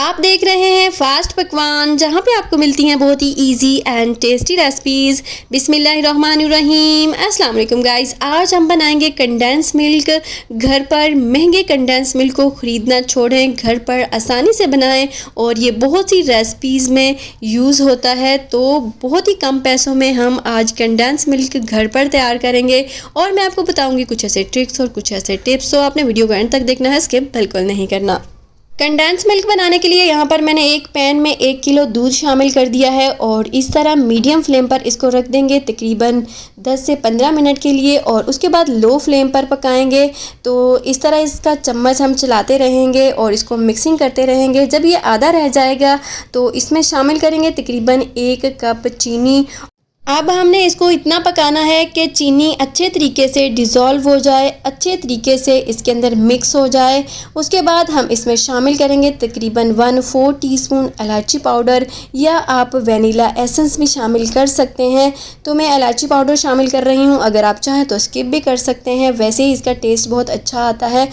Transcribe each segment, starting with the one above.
आप देख रहे हैं फास्ट पकवान, जहां पे आपको मिलती हैं बहुत ही इजी एंड टेस्टी रेसिपीज़। बिस्मिल्लाहिर्रहमानिर्रहीम। अस्सलाम वालेकुम गाइस। आज हम बनाएंगे कंडेंस मिल्क। घर पर महंगे कंडेंस मिल्क को ख़रीदना छोड़ें, घर पर आसानी से बनाएं और ये बहुत सी रेसिपीज़ में यूज़ होता है। तो बहुत ही कम पैसों में हम आज कंडेंस मिल्क घर पर तैयार करेंगे और मैं आपको बताऊँगी कुछ ऐसे ट्रिक्स और कुछ ऐसे टिप्स। तो आपने वीडियो को एंड तक देखना है, स्किप बिल्कुल नहीं करना। कंडेंस मिल्क बनाने के लिए यहाँ पर मैंने एक पैन में 1 किलो दूध शामिल कर दिया है और इस तरह मीडियम फ्लेम पर इसको रख देंगे तकरीबन 10 से 15 मिनट के लिए और उसके बाद लो फ्लेम पर पकाएंगे। तो इस तरह इसका चम्मच हम चलाते रहेंगे और इसको मिक्सिंग करते रहेंगे। जब ये आधा रह जाएगा तो इसमें शामिल करेंगे तकरीबन 1 कप चीनी। अब हमने इसको इतना पकाना है कि चीनी अच्छे तरीके से डिज़ोल्व हो जाए, अच्छे तरीके से इसके अंदर मिक्स हो जाए। उसके बाद हम इसमें शामिल करेंगे तकरीबन 1/4 टीस्पून इलायची पाउडर या आप वनीला एसेंस भी शामिल कर सकते हैं। तो मैं इलायची पाउडर शामिल कर रही हूँ, अगर आप चाहें तो स्किप भी कर सकते हैं, वैसे ही इसका टेस्ट बहुत अच्छा आता है।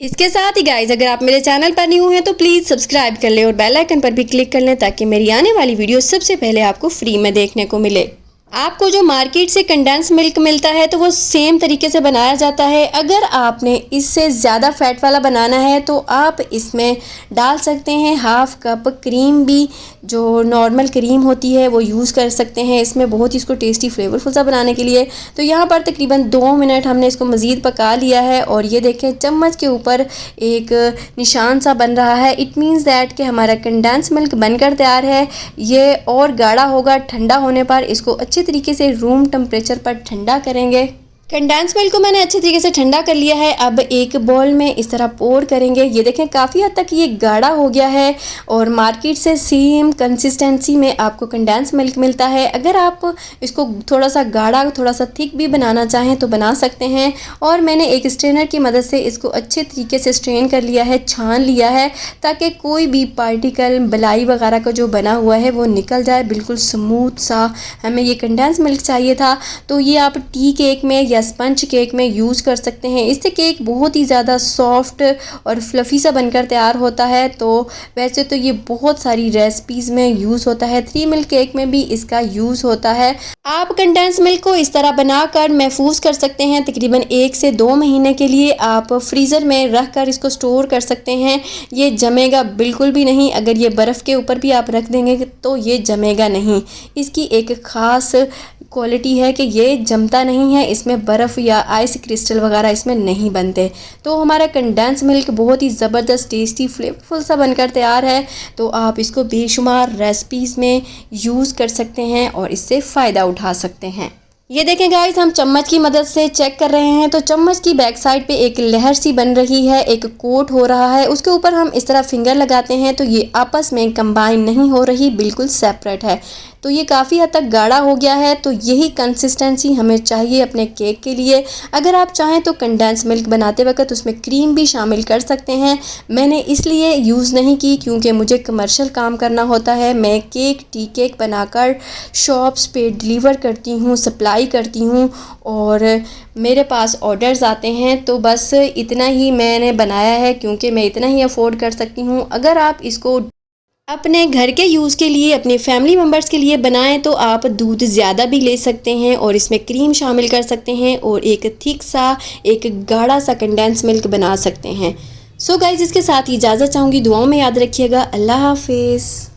इसके साथ ही गाइज, अगर आप मेरे चैनल पर न्यू हैं तो प्लीज़ सब्सक्राइब कर लें और बेल आइकन पर भी क्लिक कर लें ताकि मेरी आने वाली वीडियो सबसे पहले आपको फ्री में देखने को मिले। आपको जो मार्केट से कंडेंस मिल्क मिलता है तो वो सेम तरीके से बनाया जाता है। अगर आपने इससे ज़्यादा फ़ैट वाला बनाना है तो आप इसमें डाल सकते हैं 1/2 कप क्रीम भी, जो नॉर्मल क्रीम होती है वो यूज़ कर सकते हैं इसमें, बहुत ही इसको टेस्टी फ्लेवरफुल सा बनाने के लिए। तो यहाँ पर तकरीबन 2 मिनट हमने इसको मज़ीद पका लिया है और ये देखें चम्मच के ऊपर एक निशान सा बन रहा है। इट मीन्स दैट कि हमारा कंडेंस मिल्क बनकर तैयार है। ये और गाढ़ा होगा, ठंडा होने पर इसको अच्छी तरीके से रूम टेम्परेचर पर ठंडा करेंगे। कंडेंस मिल्क को मैंने अच्छे तरीके से ठंडा कर लिया है। अब एक बाउल में इस तरह पोर करेंगे। ये देखें काफ़ी हद तक ये गाढ़ा हो गया है और मार्केट से सेम कंसिस्टेंसी में आपको कंडेंस मिल्क मिलता है। अगर आप इसको थोड़ा सा गाढ़ा, थोड़ा सा थिक भी बनाना चाहें तो बना सकते हैं। और मैंने एक स्ट्रेनर की मदद से इसको अच्छे तरीके से स्ट्रेन कर लिया है, छान लिया है, ताकि कोई भी पार्टिकल, बलाई वगैरह का जो बना हुआ है वो निकल जाए। बिल्कुल स्मूथ सा हमें ये कंडेंस मिल्क चाहिए था। तो ये आप टी केक में या स्पंज केक में यूज़ कर सकते हैं। इससे केक बहुत ही ज़्यादा सॉफ्ट और फ्लफ़ी सा बनकर तैयार होता है। तो वैसे तो ये बहुत सारी रेसिपीज़ में यूज़ होता है, 3 मिल्क केक में भी इसका यूज़ होता है। आप कंडेंस मिल्क को इस तरह बनाकर महफूज कर सकते हैं तकरीबन 1 से 2 महीने के लिए। आप फ्रीज़र में रख कर इसको स्टोर कर सकते हैं। ये जमेगा बिल्कुल भी नहीं। अगर ये बर्फ़ के ऊपर भी आप रख देंगे तो ये जमेगा नहीं। इसकी एक ख़ास क्वालिटी है कि ये जमता नहीं है, इसमें बर्फ़ या आइस क्रिस्टल वगैरह इसमें नहीं बनते। तो हमारा कंडेंस मिल्क बहुत ही ज़बरदस्त, टेस्टी, फ्लेवरफुल सा बनकर तैयार है। तो आप इसको बेशुमार रेसिपीज़ में यूज़ कर सकते हैं और इससे फ़ायदा उठा सकते हैं। ये देखें गाइस, हम चम्मच की मदद से चेक कर रहे हैं तो चम्मच की बैक साइड पे एक लहर सी बन रही है, एक कोट हो रहा है। उसके ऊपर हम इस तरह फिंगर लगाते हैं तो ये आपस में कंबाइन नहीं हो रही, बिल्कुल सेपरेट है। तो ये काफ़ी हद तक गाढ़ा हो गया है। तो यही कंसिस्टेंसी हमें चाहिए अपने केक के लिए। अगर आप चाहें तो कंडेंस मिल्क बनाते वक्त उसमें क्रीम भी शामिल कर सकते हैं। मैंने इसलिए यूज़ नहीं की क्योंकि मुझे कमर्शियल काम करना होता है। मैं केक, टी केक बनाकर शॉप्स पे डिलीवर करती हूँ, सप्लाई करती हूँ और मेरे पास ऑर्डर्स आते हैं। तो बस इतना ही मैंने बनाया है क्योंकि मैं इतना ही अफोर्ड कर सकती हूँ। अगर आप इसको अपने घर के यूज़ के लिए, अपने फैमिली मेम्बर्स के लिए बनाएं तो आप दूध ज़्यादा भी ले सकते हैं और इसमें क्रीम शामिल कर सकते हैं और एक थिक सा, एक गाढ़ा सा कंडेंस मिल्क बना सकते हैं। सो गाइज़, इसके साथ ही इजाज़त चाहूँगी। दुआओं में याद रखिएगा। अल्लाह हाफिज़।